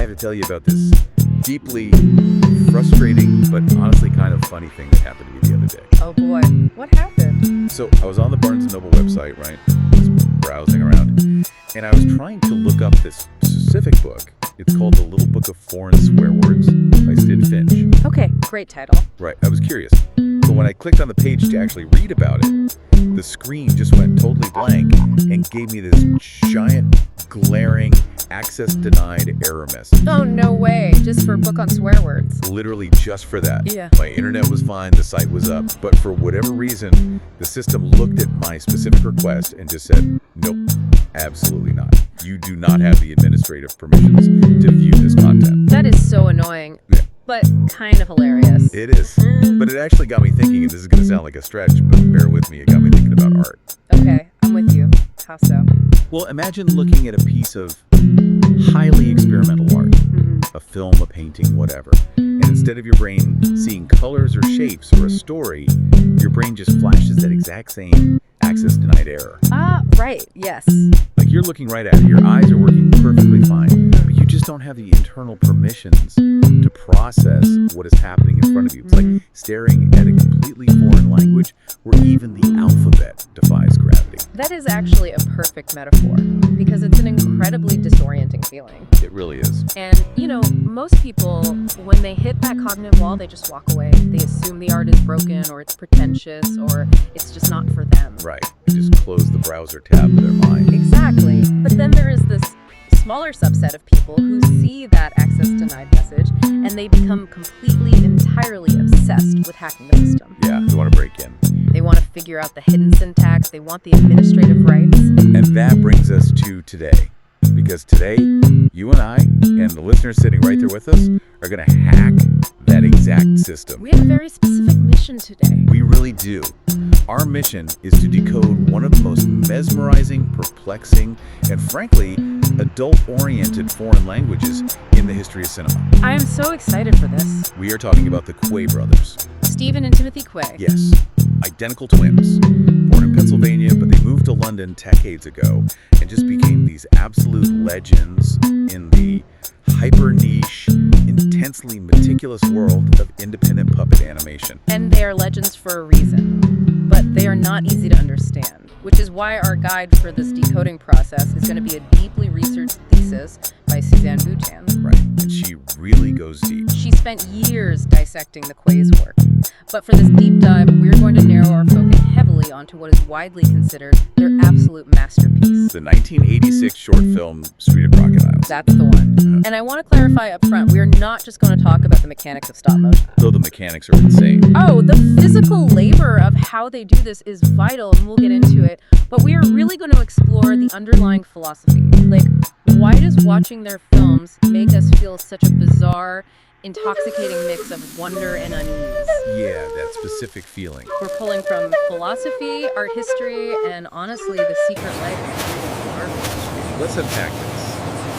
have to tell you about this deeply frustrating but honestly kind of funny thing that happened to me the other day. Oh boy, what happened? So I was on the Barnes & Noble website, right? Just browsing around, and I was trying to look up this specific book. It's called The Little Book of Foreign Swear Words by Sid Finch. Okay, great title. Right, I was curious. But when I clicked on the page to actually read about it, the screen just went totally blank and gave me this giant, glaring, access denied error message. Oh, no way. Just for a book on swear words. Literally just for that. Yeah. My internet was fine, the site was up, but for whatever reason, the system looked at my specific request and just said, nope, absolutely not. You do not have the administrative permissions to view this content. That is so annoying. Yeah. But kind of hilarious. It is. But it actually got me thinking, and this is going to sound like a stretch, but bear with me, it got me thinking about art. Okay, I'm with you. How so? Well, imagine looking at a piece of highly experimental art, a film, a painting, whatever, and instead of your brain seeing colors or shapes or a story, your brain just flashes that exact same access denied error. Right, yes. Like you're looking right at it, your eyes are working perfectly fine, but you just don't have the internal permissions to process what is happening in front of you. It's like staring at a completely foreign language where even the alphabet defies gravity. That is actually a perfect metaphor because it's an incredibly disorienting feeling. It really is. And, most people, when they hit that cognitive wall, they just walk away. They assume the art is broken or it's pretentious or it's just not for them. Right. They just close the browser tab of their mind. Exactly. But then there is this smaller subset of people who see that access denied message and they become completely, entirely obsessed with hacking the system. Yeah, they want to break in. They want to figure out the hidden syntax. They want the administrative rights. And that brings us to today. Because today, you and I, and the listeners sitting right there with us, are going to hack that exact system. We have a very specific mission today. We really do. Our mission is to decode one of the most mesmerizing, perplexing, and frankly, adult-oriented foreign languages in the history of cinema. I am so excited for this. We are talking about the Quay brothers. Stephen and Timothy Quay. Yes, identical twins. Born in Pennsylvania, but they moved to London decades ago and just became these absolute legends in the hyper-niche, intensely meticulous world of independent puppet animation. And they are legends for a reason, but they are not easy to understand, which is why our guide for this decoding process is going to be a deeply researched thesis by Suzanne Boutin. Right, and she really goes deep. She spent years dissecting the Quay's work. But for this deep dive, we're going to narrow our focus heavily onto what is widely considered their absolute masterpiece. The 1986 short film, Street of Crocodiles. That's the one. And I want to clarify up front, we are not just going to talk about the mechanics of stop motion. Though the mechanics are insane. Oh, the physical labor of how they do this is vital, and we'll get into it. But we are really going to explore the underlying philosophy. Like, why does watching their films make us feel such a bizarre, intoxicating mix of wonder and unease? Yeah, that specific feeling. We're pulling from philosophy, art history, and honestly, the secret life of art. Let's unpack this.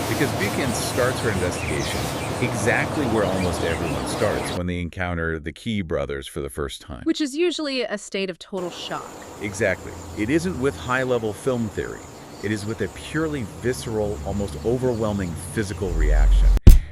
Because Buchan starts her investigation exactly where almost everyone starts when they encounter the Quay brothers for the first time. Which is usually a state of total shock. Exactly. It isn't with high-level film theory. It is with a purely visceral, almost overwhelming physical reaction.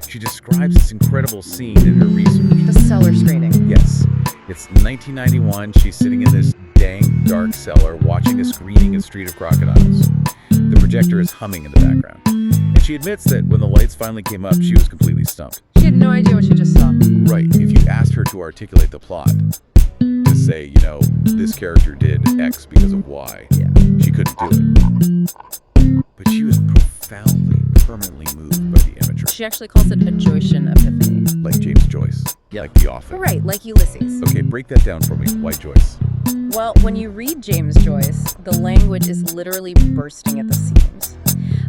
She describes this incredible scene in her research. The cellar screening. Yes. It's 1991. She's sitting in this dang dark cellar watching a screening of Street of Crocodiles. The projector is humming in the background. And she admits that when the lights finally came up, she was completely stumped. She had no idea what she just saw. Right. If you asked her to articulate the plot, to say, this character did X because of Y, she couldn't do it. But she was profoundly, permanently moved by the imagery. She actually calls it a Joycian epiphany. Like James Joyce. Like The Office. Right, like Ulysses. Okay, break that down for me. Why Joyce? Well, when you read James Joyce, the language is literally bursting at the seams.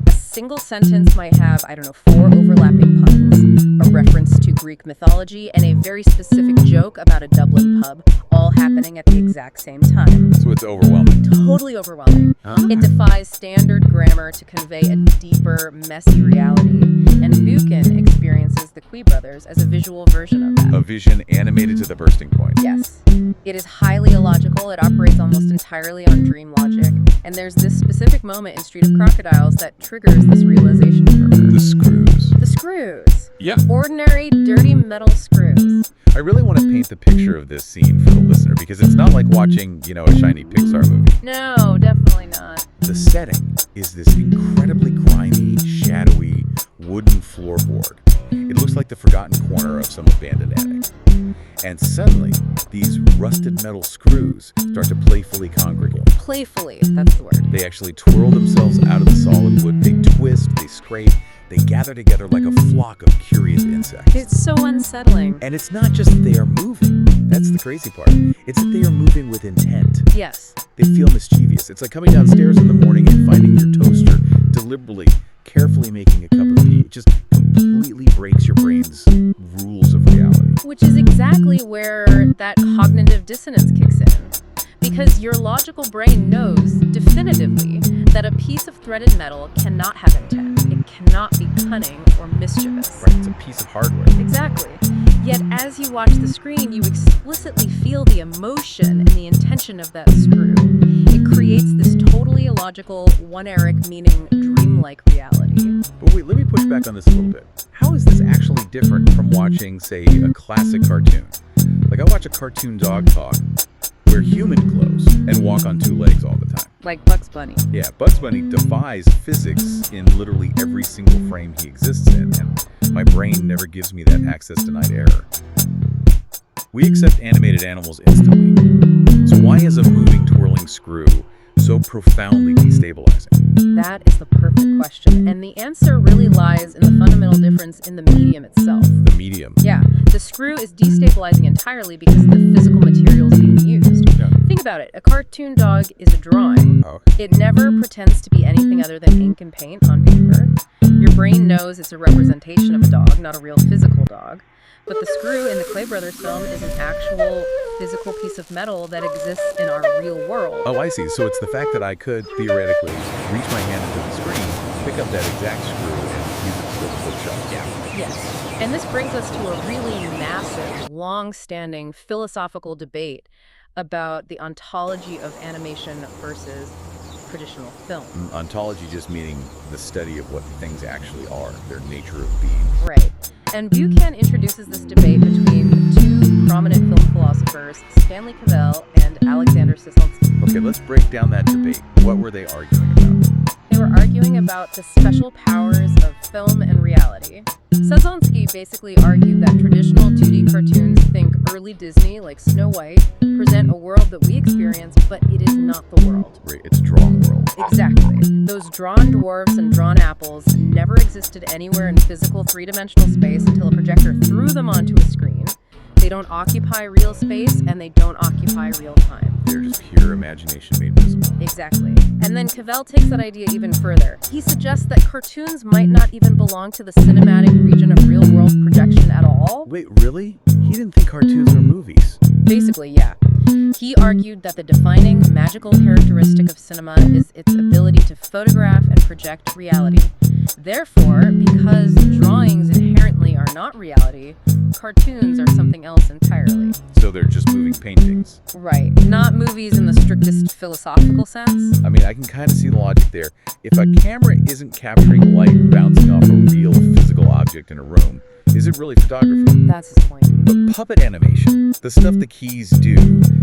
A single sentence might have, 4 overlapping puns, a reference to Greek mythology, and a very specific joke about a Dublin pub, all happening at the exact same time. So it's overwhelming. Totally overwhelming. It defies standard grammar to convey a deeper, messy reality, and Buchan experiences the Quay brothers as a visual version of that. A vision animated to the bursting point. Yes. It is highly illogical. It operates almost entirely on dream logic. And there's this specific moment in Street of Crocodiles that triggers this realization for her. The screws. The screws. Yeah. Ordinary, dirty metal screws. I really want to paint the picture of this scene for the listener because it's not like watching, a shiny Pixar movie. No, definitely not. The setting is this incredibly grimy, shadowy, wooden floorboard. It looks like the forgotten corner of some abandoned attic. And suddenly, these rusted metal screws start to playfully congregate. Playfully, that's the word. They actually twirl themselves out of the solid wood. They twist, they scrape, they gather together like a flock of curious insects. It's so unsettling. And it's not just that they are moving. That's the crazy part. It's that they are moving with intent. Yes. They feel mischievous. It's like coming downstairs in the morning and finding your toaster deliberately, carefully making a cup of tea. It just completely breaks your brain's rules of reality. Which is exactly where that cognitive dissonance kicks in. Because your logical brain knows definitively that a piece of threaded metal cannot have intent. It cannot be cunning or mischievous. Right, it's a piece of hardware. Exactly. Yet as you watch the screen, you explicitly feel the emotion and the intention of that screw. It creates this totally illogical, one-eric meaning dreamlike reality. But wait, let me push back on this a little bit. How is this actually different from watching, say, a classic cartoon? Like I watch a cartoon dog talk, wear human clothes, and walk on two legs all the time. Like Bugs Bunny. Yeah, Bugs Bunny defies physics in literally every single frame he exists in, and my brain never gives me that access denied error. We accept animated animals instantly. So why is a moving, twirling screw so profoundly destabilizing? That is the perfect question, and the answer really lies in the fundamental difference in the medium itself. The medium. Yeah, the screw is destabilizing entirely because of the physical materials being used. Yeah. Think about it. A cartoon dog is a drawing. Oh. It never pretends to be anything other than ink and paint on paper. Your brain knows it's a representation of a dog, not a real physical dog. But the screw in the Clay Brothers film is an actual physical piece of metal that exists in our real world. Oh, I see. So it's the fact that I could theoretically reach my hand into the screen, pick up that exact screw, and use it to flip the shut. Yeah. Yes. And this brings us to a really massive, long-standing philosophical debate about the ontology of animation versus traditional film. Ontology just meaning the study of what things actually are, their nature of being. Right. And Buchanan introduces this debate between two prominent film philosophers, Stanley Cavell and Alexander Sisonsky. Okay, let's break down that debate. What were they arguing about? They were arguing about the special powers of film and reality. Sisonsky basically argued that traditional 2D cartoons, think early Disney like Snow White, present a world that we experience, but it is not the world. Right, it's a drawn world. Exactly. Those drawn dwarfs and drawn apples never existed anywhere in physical three-dimensional space until a projector threw them onto a screen. They don't occupy real space, and they don't occupy real time. They're just pure imagination made visible. Exactly. And then Cavell takes that idea even further. He suggests that cartoons might not even belong to the cinematic region of real-world projection at all. Wait, really? He didn't think cartoons were movies. Basically, yeah. He argued that the defining magical characteristic of cinema is its ability to photograph and project reality. Therefore, because drawings inherently are not reality, cartoons are something else entirely. So they're just moving paintings. Right. Not movies in the strictest philosophical sense. I mean, I can kind of see the logic there. If a camera isn't capturing light bouncing off a real physical object in a room, is it really photography? That's his point. But puppet animation, the stuff the keys do,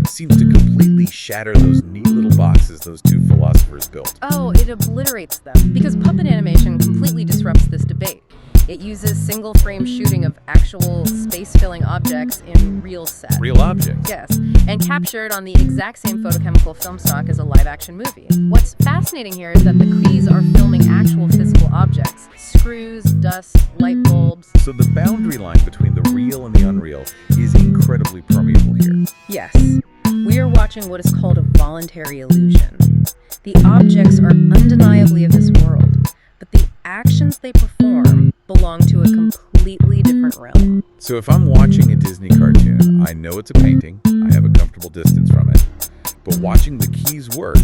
seems to completely shatter those neat little boxes those two philosophers built. Oh, it obliterates them. Because puppet animation completely disrupts this debate. It uses single-frame shooting of actual space-filling objects in real sets. Real objects? Yes, and captured on the exact same photochemical film stock as a live-action movie. What's fascinating here is that the Krees are filming actual physical objects. Screws, dust, light bulbs. So the boundary line between the real and the unreal is incredibly permeable here. Yes, we are watching what is called a voluntary illusion. The objects are undeniably of this world, but the actions they perform belong to a completely different realm. So if I'm watching a Disney cartoon, I know it's a painting, I have a comfortable distance from it, but watching the keys work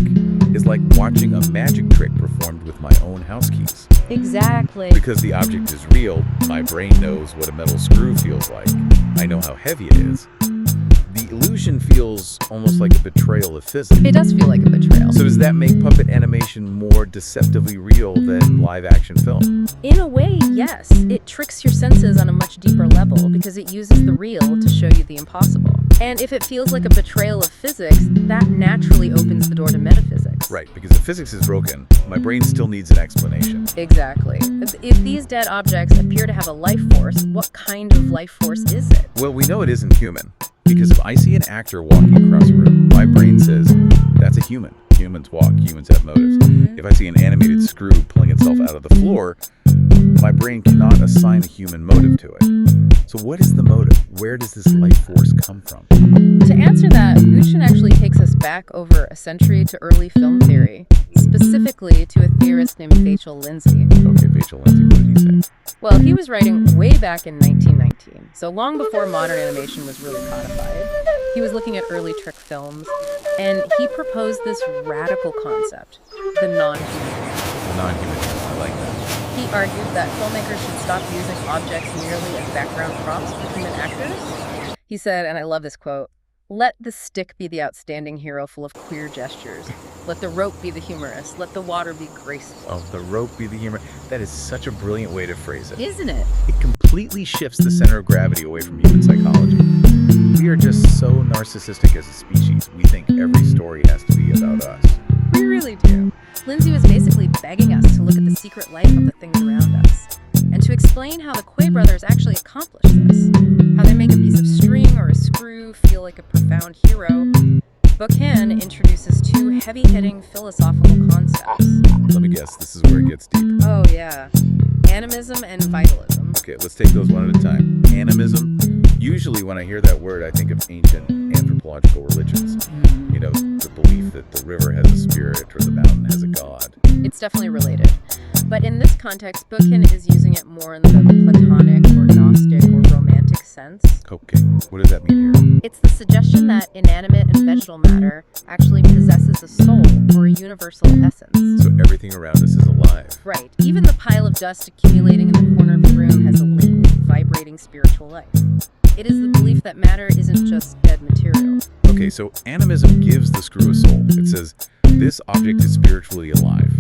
is like watching a magic trick performed with my own house keys. Exactly. Because the object is real, my brain knows what a metal screw feels like. I know how heavy it is. The illusion evolution feels almost like a betrayal of physics. It does feel like a betrayal. So does that make puppet animation more deceptively real than live-action film? In a way, yes. It tricks your senses on a much deeper level because it uses the real to show you the impossible. And if it feels like a betrayal of physics, that naturally opens the door to metaphysics. Right, because if physics is broken, my brain still needs an explanation. Exactly. If these dead objects appear to have a life force, what kind of life force is it? Well, we know it isn't human, because if I see an actor walking across a room, my brain says, that's a human. Humans walk, humans have motives. If I see an animated screw pulling itself out of the floor, my brain cannot assign a human motive to it. So what is the motive? Where does this life force come from? To answer that, Buchan actually takes us back over a century to early film theory, specifically to a theorist named Vachel Lindsay. Okay, Vachel Lindsay, what did he say? Well, he was writing way back in 1919, so long before modern animation was really codified. He was looking at early trick films, and he proposed this radical concept, the non-human. The non-human, I like that. He argued that filmmakers should stop using objects merely as background props for human actors. He said, and I love this quote, "Let the stick be the outstanding hero full of queer gestures. Let the rope be the humorous. Let the water be graceful." Oh, the rope be the humor. That is such a brilliant way to phrase it. Isn't it? It completely shifts the center of gravity away from human psychology. We are just so narcissistic as a species. We think every story has to be about us. We really do. Lindsay was basically begging us to look at the secret life of the things around us, and to explain how the Quay brothers actually accomplish this, how they make a piece of string or a screw feel like a profound hero. Buchan introduces two heavy-hitting philosophical concepts. Let me guess, this is where it gets deep. Oh yeah, animism and vitalism. Okay, let's take those one at a time. Animism. Usually when I hear that word, I think of ancient anthropological religions. You know, the belief that the river has a spirit or the mountain has a god. It's definitely related. But in this context, Buchan is using it more in the Platonic or Gnostic or romantic sense. Okay, what does that mean here? It's the suggestion that inanimate and vegetal matter actually possesses a soul or a universal essence. So everything around us is alive. Right. Even the pile of dust accumulating in the corner of the room has a latent, vibrating spiritual life. It is the belief that matter isn't just dead material. Okay, so animism gives the screw a soul. It says, this object is spiritually alive.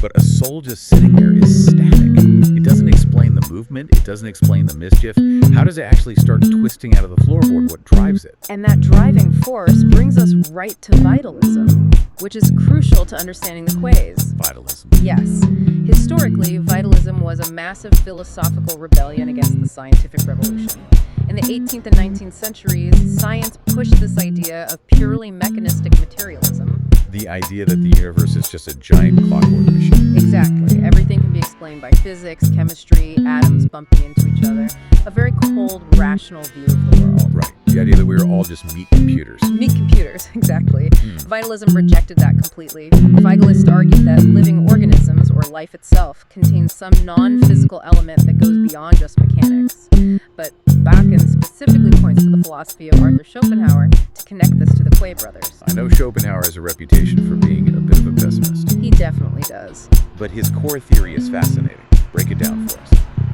But a soul just sitting there is static. It doesn't explain the movement. It doesn't explain the mischief. How does it actually start twisting out of the floorboard? What drives it? And that driving force brings us right to vitalism, which is crucial to understanding the Quays. Vitalism. Yes. Historically, vitalism was a massive philosophical rebellion against the scientific revolution. In the 18th and 19th centuries, science pushed this idea of purely mechanistic materialism. The idea that the universe is just a giant clockwork machine. Exactly. Everything can be explained by physics, chemistry, atoms bumping into each other. A very cold, rational view of the world. Right. The idea that we are all just meat computers. Meat computers, exactly. Vitalism rejected that completely. Vitalists argued that living organisms, or life itself, contains some non-physical element that goes beyond just mechanics. But Buchan specifically points to the philosophy of Arthur Schopenhauer to connect this to the Quay brothers. I know Schopenhauer has a reputation for being a bit of a pessimist. He definitely does. But his core theory is fascinating. Break it down for us.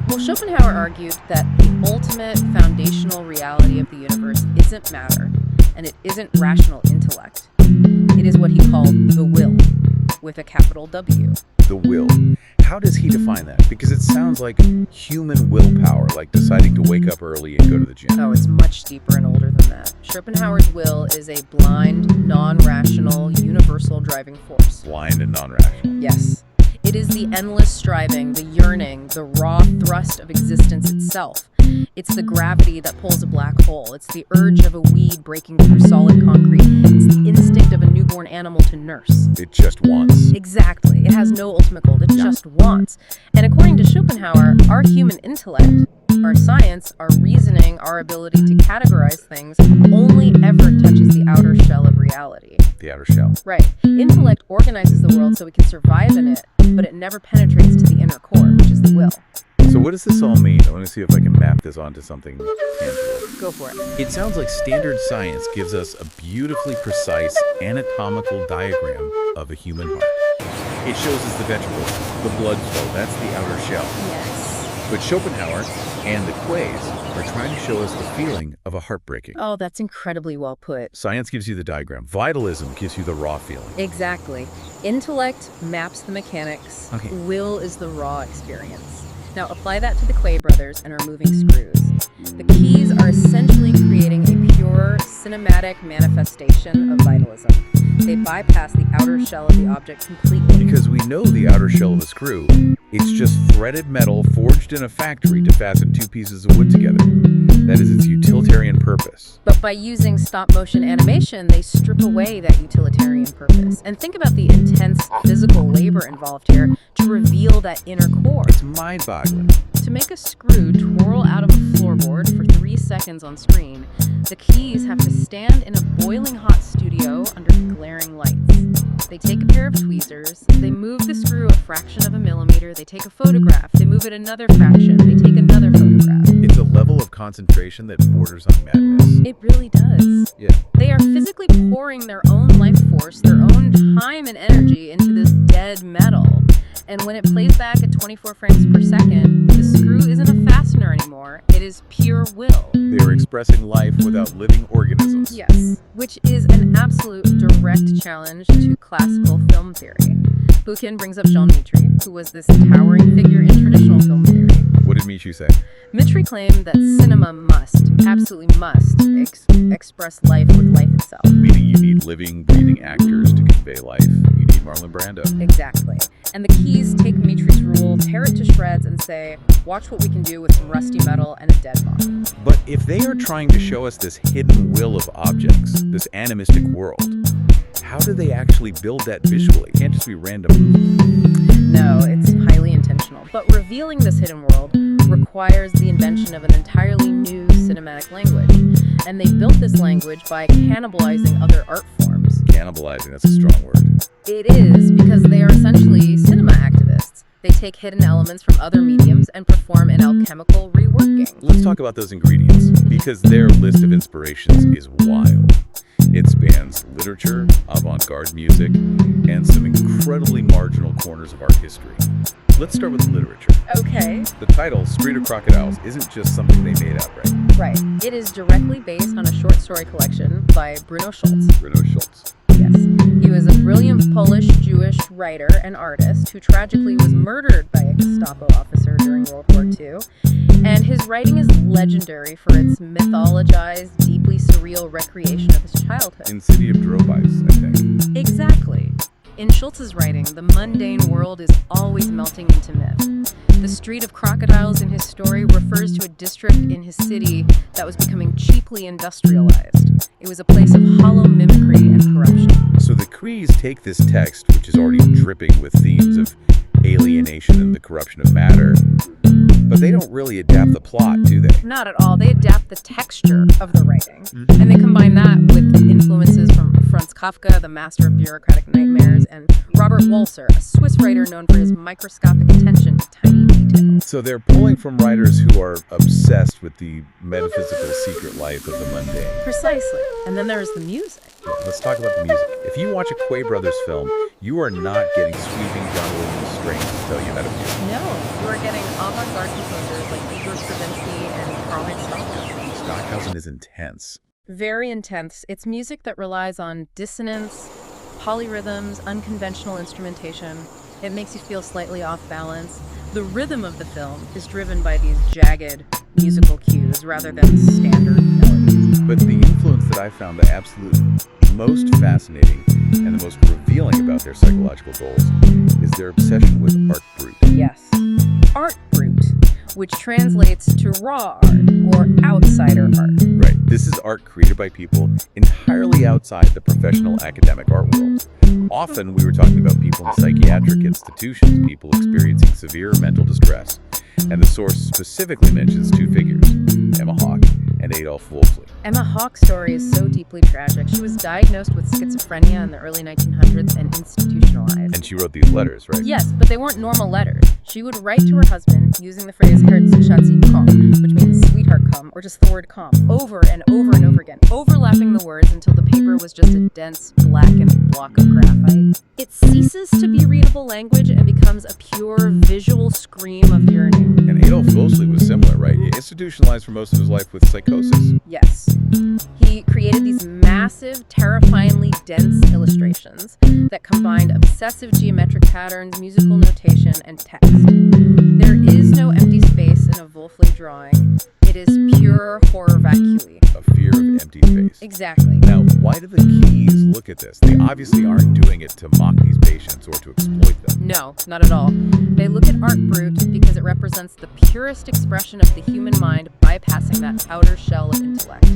Well, Schopenhauer argued that the ultimate foundational reality of the universe isn't matter, and it isn't rational intellect. It is what he called the will, with a capital W. The will. How does he define that? Because it sounds like human willpower, like deciding to wake up early and go to the gym. Oh, it's much deeper and older than that. Schopenhauer's will is a blind, non-rational, universal driving force. Blind and non-rational. Yes. It is the endless striving, the yearning, the raw thrust of existence itself. It's the gravity that pulls a black hole. It's the urge of a weed breaking through solid concrete. It's the instinct of a newborn animal to nurse. It just wants. Exactly. It has no ultimate goal. It just wants. And according to Schopenhauer, our human intellect, our science, our reasoning, our ability to categorize things only ever touches the outer shell of reality. The outer shell. Right. Intellect organizes the world so we can survive in it, but it never penetrates to the inner core, which is the will. So what does this all mean? I want to see if I can map this onto something tangible. Go for it. It sounds like standard science gives us a beautifully precise anatomical diagram of a human heart. It shows us the ventricles, the blood flow, that's the outer shell. Yes. But Schopenhauer and the Quays are trying to show us the feeling of a heartbreaking. Oh, that's incredibly well put. Science gives you the diagram. Vitalism gives you the raw feeling. Exactly. Intellect maps the mechanics. Okay. Will is the raw experience. Now apply that to the Quay brothers and our moving screws. The keys are essentially creating a pure cinematic manifestation of vitalism. They bypass the outer shell of the object completely. Because we know the outer shell of a screw, it's just threaded metal forged in a factory to fasten two pieces of wood together. That is its utilitarian purpose. But by using stop-motion animation, they strip away that utilitarian purpose. And think about the intense physical labor involved here to reveal that inner core. It's mind-boggling. To make a screw twirl out of a floorboard for 3 seconds on screen, the keys have to stand in a boiling hot studio under glaring lights. They take a pair of tweezers, they move the screw a fraction of a millimeter, they take a photograph, they move it another fraction, they take another photograph. It's a level of concentration that borders on madness. It really does. Yeah. They are physically pouring their own life force, their own time and energy into this dead metal. And when it plays back at 24 frames per second, the screw isn't a fastener anymore, it is pure will. They are expressing life without living organisms. Yes, which is an absolute direct challenge to classical film theory. Buchan brings up Jean Mitry, who was this towering figure in traditional film theory. What did Michu say? Mitry claimed that cinema must, absolutely must, express life with life itself. Meaning you need living, breathing actors to convey life. You need Marlon Brando. Exactly. And the keys take Mitry's rule, tear it to shreds, and say, watch what we can do with some rusty metal and a dead body. But if they are trying to show us this hidden will of objects, this animistic world, how do they actually build that visually? It can't just be random. No, it's highly intentional. But revealing this hidden world requires the invention of an entirely new cinematic language. And they built this language by cannibalizing other art forms. Cannibalizing, that's a strong word. It is, because they are essentially cinema activists. They take hidden elements from other mediums and perform an alchemical reworking. Let's talk about those ingredients, because their list of inspirations is wild. It spans literature, avant-garde music, and some incredibly marginal corners of art history. Let's start with literature. Okay. The title, Street of Crocodiles, isn't just something they made outright. Right. It is directly based on a short story collection by Bruno Schulz. Bruno Schulz. Yes. He was a brilliant Polish-Jewish writer and artist who tragically was murdered by a Gestapo officer during World War II. And his writing is legendary for its mythologized, deeply surreal recreation of his childhood. In City of Drobice, I think. Exactly. In Schultz's writing, the mundane world is always melting into myth. The Street of Crocodiles in his story refers to a district in his city that was becoming cheaply industrialized. It was a place of hollow mimicry and corruption. So the Crees take this text, which is already dripping with themes of alienation and the corruption of matter, but they don't really adapt the plot, do they? Not at all. They adapt the texture of the writing. And they combine that with influences from Franz Kafka, the master of bureaucratic nightmares, and Robert Walser, a Swiss writer known for his microscopic attention to tiny details. So they're pulling from writers who are obsessed with the metaphysical secret life of the mundane. Precisely. And then there's the music. Yeah, let's talk about the music. If you watch a Quay Brothers film, you are not getting sweeping John Williams strings to tell you how to music. No, you are getting avant-garde composers like Igor Stravinsky and Karl Stockhausen. Stockhausen is intense. Very intense. It's music that relies on dissonance, polyrhythms, unconventional instrumentation. It makes you feel slightly off balance. The rhythm of the film is driven by these jagged musical cues rather than standard melodies. But the influence that I found the absolute most fascinating and the most revealing about their psychological goals is their obsession with art brut. Yes, art brut, which translates to raw art or outsider art. Right. This is art created by people entirely outside the professional academic art world. Often we were talking about people in psychiatric institutions, people experiencing severe mental distress. And the source specifically mentions two figures, Emma Hawke and Adolf Wolfsley. Emma Hawke's story is so deeply tragic. She was diagnosed with schizophrenia in the early 1900s and institutionalized. And she wrote these letters, right? Yes, but they weren't normal letters. She would write to her husband using the phrase Herz Schatzi komm, which means sweetheart come, or just the word calm, over and over and over again, overlapping the words until the paper was just a dense, blackened block of graphite. It ceases to be readable language and becomes a pure visual scream of yearning. And Adolf Mosley was similar, right? He institutionalized for most of his life with psychosis. Yes. He created these massive, terrifyingly dense illustrations that combined obsessive geometric patterns, musical notation, and text. There is no empty space in a Wolfley drawing. It is pure horror vacui. A fear of empty space. Exactly. Now, why do the keys look at this? They obviously aren't doing it to mock these patients or to exploit them. No, not at all. They look at art brut because it represents the purest expression of the human mind bypassing that outer shell of intellect.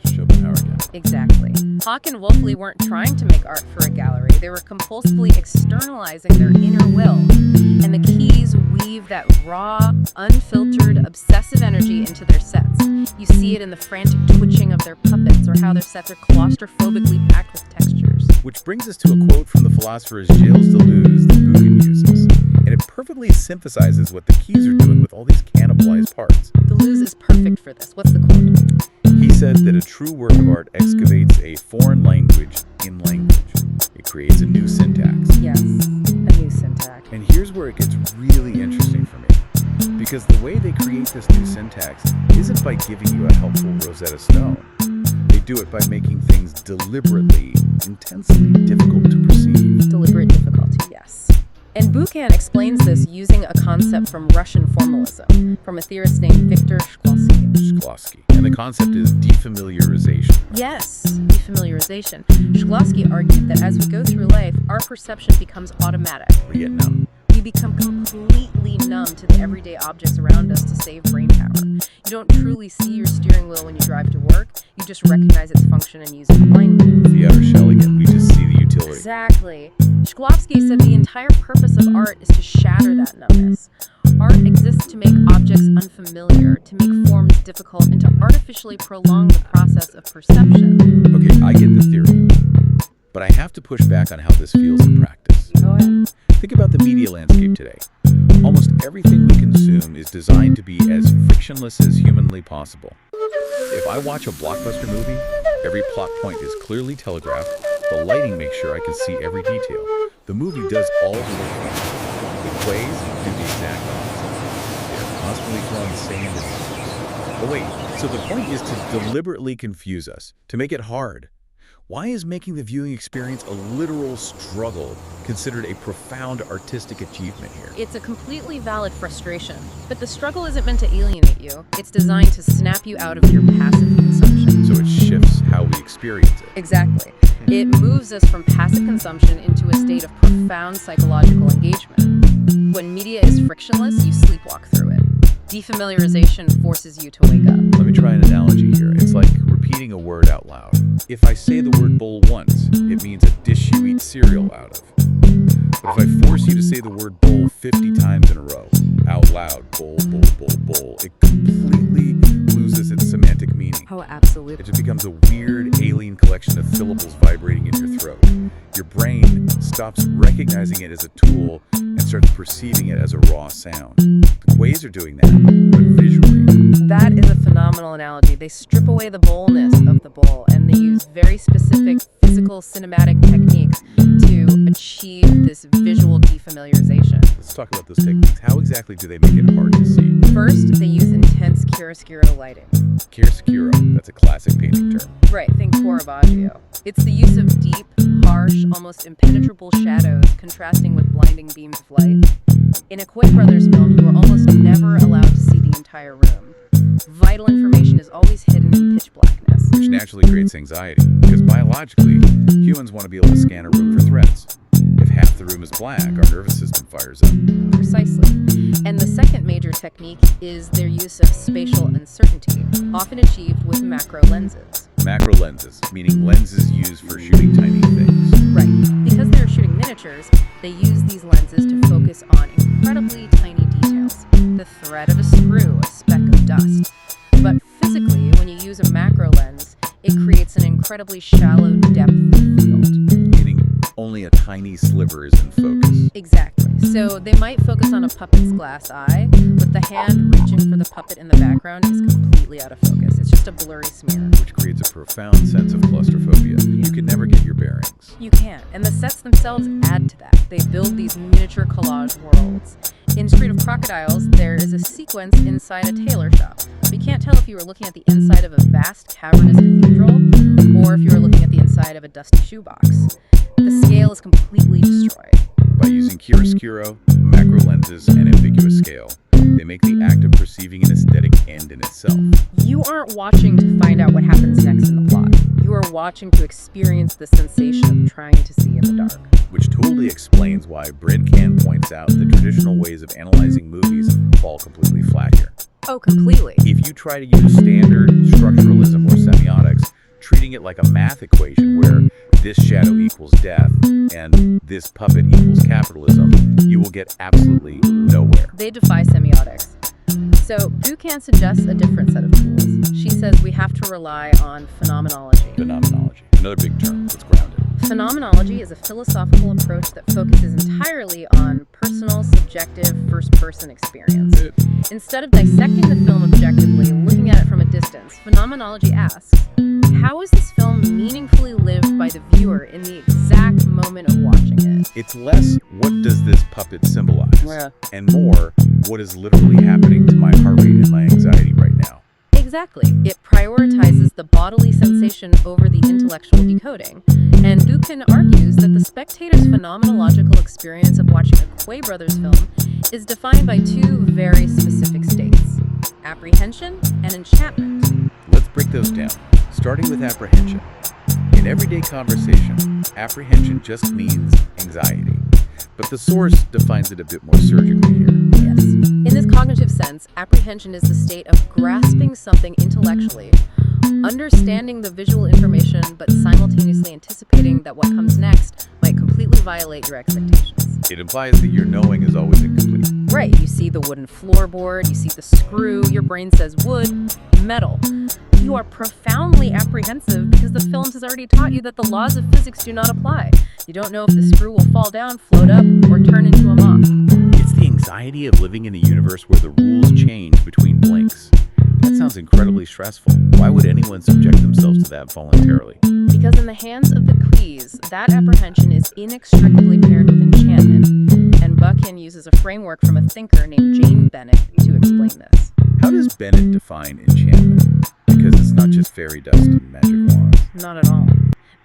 Schopenhauer again. Exactly. Hawke and Wolfley weren't trying to make art for a gallery. They were compulsively externalizing their inner will. And the keys weave that raw, unfiltered, obsessive energy into their sets. You see it in the frantic twitching of their puppets or how their sets are claustrophobically packed with textures. Which brings us to a quote from the philosophers Gilles Deleuze that Buchan uses. And it perfectly synthesizes what the keys are doing with all these cannibalized parts. Deleuze is perfect for this. What's the quote? He said that a true work of art excavates a foreign language in language. It creates a new syntax. Yes, a new syntax. And here's where it gets really interesting for me. Because the way they create this new syntax isn't by giving you a helpful Rosetta Stone. They do it by making things deliberately, intensely difficult to perceive. Deliberate difficulty, yes. And Buchan explains this using a concept from Russian formalism, from a theorist named Viktor Shklovsky. And the concept is defamiliarization. Yes, defamiliarization. Shklovsky argued that as we go through life, our perception becomes automatic. We get numb. We become completely numb to the everyday objects around us to save brain power. You don't truly see your steering wheel when you drive to work. You just recognize its function and use it blindly. The outer shell again. We just see the utility. Exactly. Shklovsky said the entire purpose of art is to shatter that numbness. Art exists to make objects unfamiliar, to make forms difficult, and to artificially prolong the process of perception. Okay, I get the theory. But I have to push back on how this feels in practice. Go ahead. Think about the media landscape today. Almost everything we consume is designed to be as frictionless as humanly possible. If I watch a blockbuster movie, every plot point is clearly telegraphed. The lighting makes sure I can see every detail. The movie does all the work. The plays do the exact opposite. They're constantly throwing sand in it. But wait, so the point is to deliberately confuse us, to make it hard. Why is making the viewing experience a literal struggle considered a profound artistic achievement here? It's a completely valid frustration, but the struggle isn't meant to alienate you. It's designed to snap you out of your passive consumption. So it shifts how we experience it. Exactly. It moves us from passive consumption into a state of profound psychological engagement. When media is frictionless, you sleepwalk through it. Defamiliarization forces you to wake up. Let me try an analogy here. It's like repeating a word out loud. If I say the word bowl once, it means a dish you eat cereal out of. But if I force you to say the word bowl 50 times in a row, out loud, bowl, bowl, bowl, bowl, it completely loses its semantic meaning. Oh, absolutely. It just becomes a weird alien collection of syllables vibrating in your throat. Your brain stops recognizing it as a tool and starts perceiving it as a raw sound. The Quays are doing that, but visually. That is a phenomenal analogy. They strip away the boldness of the bowl, and they use very specific physical cinematic techniques to achieve this visual defamiliarization. Let's talk about those techniques. How exactly do they make it hard to see? First, they use intense chiaroscuro lighting. Chiaroscuro, that's a classic painting term. Right, think Caravaggio. It's the use of deep, harsh, almost impenetrable shadows contrasting with blinding beams of light. In a Quay Brothers film, you are almost never allowed to see the entire room. Vital information is always hidden in pitch blackness. Which naturally creates anxiety, because biologically, humans want to be able to scan a room for threats. If half the room is black, our nervous system fires up. Precisely. And the second major technique is their use of spatial uncertainty, often achieved with macro lenses. Macro lenses, meaning lenses used for shooting tiny things. Right. Because they're shooting miniatures, they use these lenses to focus on incredibly tiny details. The thread of a screw, a speck of dust. But physically, when you use a macro lens, it creates an incredibly shallow depth of field. Meaning only a tiny sliver is in focus. Exactly. So they might focus on a puppet's glass eye, but the hand reaching for the puppet in the background is completely out of focus. It's just a blurry smear. Which creates a profound sense of claustrophobia. You can never get your bearings. You can't. And the sets themselves add to that. They build these miniature collage worlds. In Street of Crocodiles, there is a sequence inside a tailor shop. You can't tell if you were looking at the inside of a vast, cavernous cathedral or if you were looking at the inside of a dusty shoebox. The scale is completely destroyed. By using chiaroscuro, macro lenses, and ambiguous scale, they make the act of perceiving an aesthetic end in itself. You aren't watching to find out what happens next in the plot. You are watching to experience the sensation of trying to see in the dark. Which totally explains why Erokhane points out that traditional ways of analyzing movies fall completely flat here. Oh, completely. If you try to use standard structuralism or semiotics, treating it like a math equation where this shadow equals death and this puppet equals capitalism, you will get absolutely nowhere. They defy semiotics. So Erokhane suggests a different set of tools. She says we have to rely on phenomenology. Phenomenology, another big term. Let's ground it. Phenomenology is a philosophical approach that focuses entirely on personal, subjective, first-person experience. Instead of dissecting the film objectively, looking at it from a distance, phenomenology asks, how is this film meaningfully lived by the viewer in the exact moment of watching it? It's less, what does this puppet symbolize? Yeah. And more, what is literally happening to my heart rate and my anxiety right now? Exactly. It prioritizes the bodily sensation over the intellectual decoding. And Erokhane argues that the spectator's phenomenological experience of watching a Quay Brothers film is defined by two very specific states: apprehension and enchantment. Let's break those down, starting with apprehension. In everyday conversation, apprehension just means anxiety. But the source defines it a bit more surgically here. Yes. In this cognitive sense, apprehension is the state of grasping something intellectually, understanding the visual information, but simultaneously anticipating that what comes next might completely violate your expectations. It implies that your knowing is always incomplete. Right. You see the wooden floorboard, you see the screw, your brain says wood, metal. You are profoundly apprehensive because the film has already taught you that the laws of physics do not apply. You don't know if the screw will fall down, float up, or turn into a mop. It's the anxiety of living in a universe where the rules change between blinks. That sounds incredibly stressful. Why would anyone subject themselves to that voluntarily? Because in the hands of the Quays, that apprehension is inextricably paired with enchantment. And Erokhane uses a framework from a thinker named Jane Bennett to explain this. How does Bennett define enchantment? Because it's not just fairy dust and magic wands. Not at all.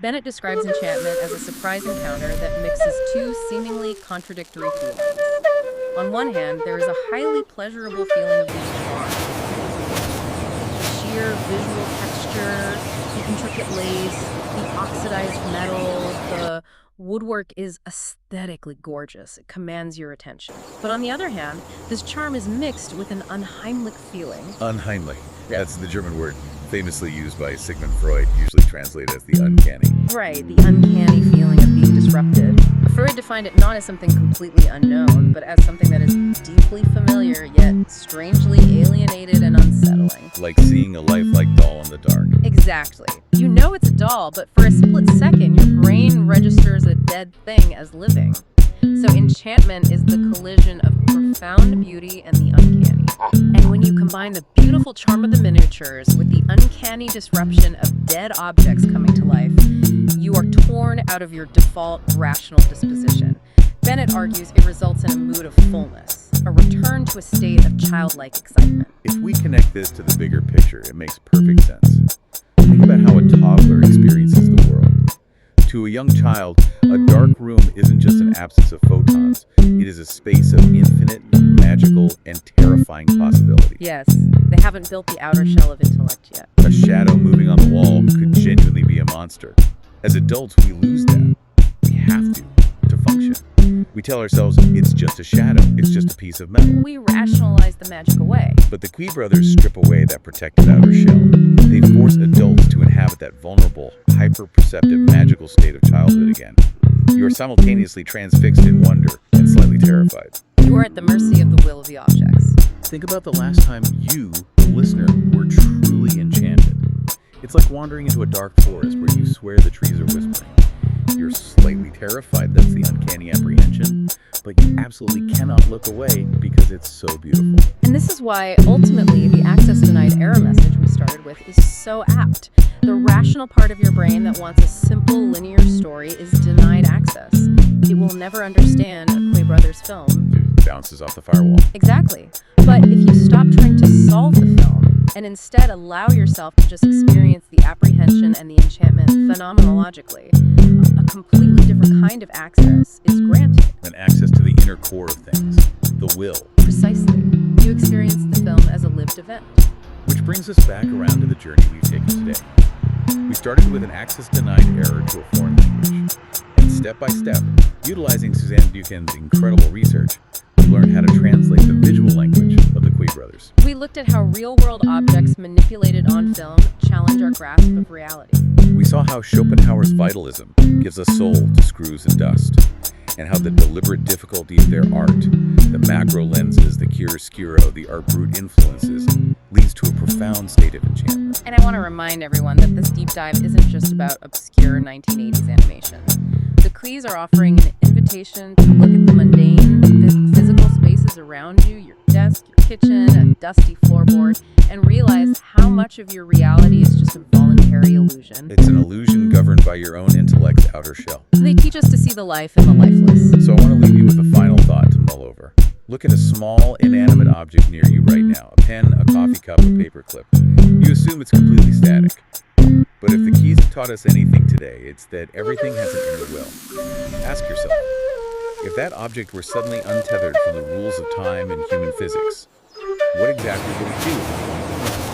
Bennett describes enchantment as a surprise encounter that mixes two seemingly contradictory feelings. On one hand, there is a highly pleasurable feeling of being charmed. Sheer visual texture, the intricate lace, the oxidized metal, the woodwork is aesthetically gorgeous. It commands your attention. But on the other hand, this charm is mixed with an unheimlich feeling. Unheimlich. That's the German word famously used by Sigmund Freud, usually translated as the uncanny. Right, the uncanny feeling of being disrupted. Freud defined it not as something completely unknown, but as something that is deeply familiar, yet strangely alienated and unsettling. Like seeing a lifelike doll in the dark. Exactly. You know it's a doll, but for a split second, your brain registers a dead thing as living. So enchantment is the collision of profound beauty and the uncanny. And when you combine the beautiful charm of the miniatures with the uncanny disruption of dead objects coming to life, you are torn out of your default rational disposition. Bennett argues it results in a mood of fullness, a return to a state of childlike excitement. If we connect this to the bigger picture, it makes perfect sense. Think about how a toddler experiences the world. To a young child, a dark room isn't just an absence of photons. It is a space of infinite, magical, and terrifying possibility. Yes, they haven't built the outer shell of intellect yet. A shadow moving on the wall could genuinely be a monster. As adults, we lose that. We have to function. We tell ourselves, it's just a shadow, it's just a piece of metal. We rationalize the magic away. But the Quay brothers strip away that protective outer shell. They force adults to inhabit that vulnerable, hyper-perceptive, magical state of childhood again. You are simultaneously transfixed in wonder and slightly terrified. You are at the mercy of the will of the objects. Think about the last time you, the listener, were truly enchanted. It's like wandering into a dark forest where you swear the trees are whispering. You're slightly terrified, that's the uncanny apprehension, but you absolutely cannot look away because it's so beautiful. And this is why, ultimately, the access denied error message we started with is so apt. The rational part of your brain that wants a simple, linear story is denied access. It will never understand a Quay Brothers film. It bounces off the firewall. Exactly. But if you stop trying to solve the film and instead allow yourself to just experience the apprehension and the enchantment phenomenologically, a completely different kind of access is granted. An access to the inner core of things, the will. Precisely. You experience the film as a lived event. Which brings us back around to the journey we've taken today. We started with an access-denied error to a foreign language. And step by step, utilizing Suzanne Buchan's incredible research, we learned how to translate the visual language of the Quay brothers. We looked at how real-world objects manipulated on film challenge our grasp of reality. We saw how Schopenhauer's vitalism gives a soul to screws and dust, and how the deliberate difficulty of their art, the macro lenses, the chiaroscuro, the art brut influences, leads to a profound state of enchantment. And I want to remind everyone that this deep dive isn't just about obscure 1980s animation. The Quays are offering an invitation to look at the mundane, physical spaces around you, your desk, your kitchen, a dusty floorboard, and realize how much of your reality is just a voluntary illusion. It's an illusion governed by your own intellect's outer shell. They teach us to see the life in the lifeless. So I want to leave you with a final thought to mull over. Look at a small, inanimate object near you right now. A pen, a coffee cup, a paperclip. You assume it's completely static. But if the Quays have taught us anything today, it's that everything has an inner will. Ask yourself, if that object were suddenly untethered from the rules of time and human physics, what exactly would it do?